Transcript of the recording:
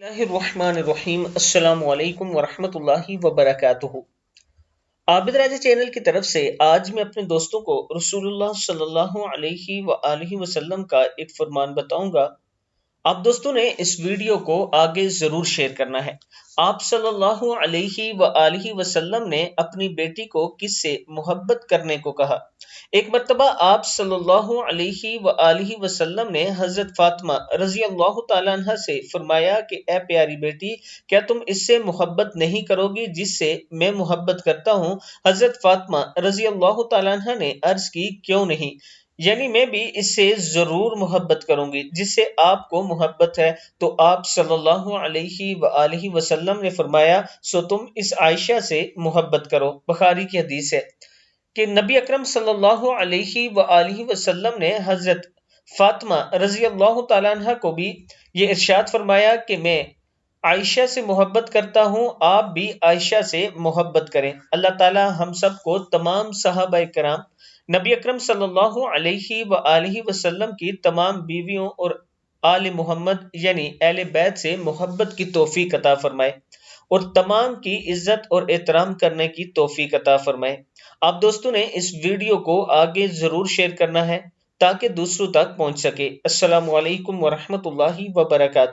बिस्मिल्लाहिर्रहमानिर्रहीम। अस्सलामु अलैकुम वरहमतुल्लाहि वबरकातुहू। आबिद राजा चैनल की तरफ से आज मैं अपने दोस्तों को रसूलुल्लाह सल्लल्लाहु अलैहि वआलिहि वसल्लम का एक फरमान बताऊंगा। आप दोस्तों ने इस वीडियो को आगे जरूर शेयर करना है। आप सल्लल्लाहु अलैहि वआलिहि वसल्लम ने अपनी बेटी को किससे मोहब्बत करने को कहा। एक मर्तबा आप सल्लल्लाहु अलैहि वआलिहि वसल्लम ने हजरत फातिमा रजी अल्लाह तआला अन्हा से फरमाया कि ए प्यारी बेटी, क्या तुम इससे मोहब्बत नहीं करोगी जिससे मैं मोहब्बत करता हूँ। हजरत फातिमा रजी अल्लाह तआला अन्हा ने अर्ज की, क्यों नहीं, यानी मैं भी इससे जरूर मोहब्बत करूंगी जिससे आपको मोहब्बत है। तो आप सल्लल्लाहु अलैहि वआलिहि वसल्लम ने फरमाया, सो तुम इस आयशा से मोहब्बत करो। बुखारी की हदीस है कि नबी अकरम सल्लल्लाहु अलैहि वआलिहि वसल्लम ने हजरत फातिमा रजी अल्लाह तआला अन्हा को भी ये इरशाद फरमाया कि मैं आयशा से मोहब्बत करता हूँ, आप भी आयशा से मोहब्बत करें। अल्लाह ताला हम सबको तमाम सहाबा कराम नबी अकरम सल्लल्लाहु अलैहि वआलिहि वसल्लम की तमाम बीवियों और आले मोहम्मद यानी अहले बैत से मोहब्बत की तौफीक अता फरमाए और तमाम की इज्जत और एहतराम करने की तौफीक अता फरमाए। आप दोस्तों ने इस वीडियो को आगे जरूर शेयर करना है ताकि दूसरों तक पहुंच सके। अस्सलामु अलैकुम वरहमतुल्लाहि वबरकातुहू।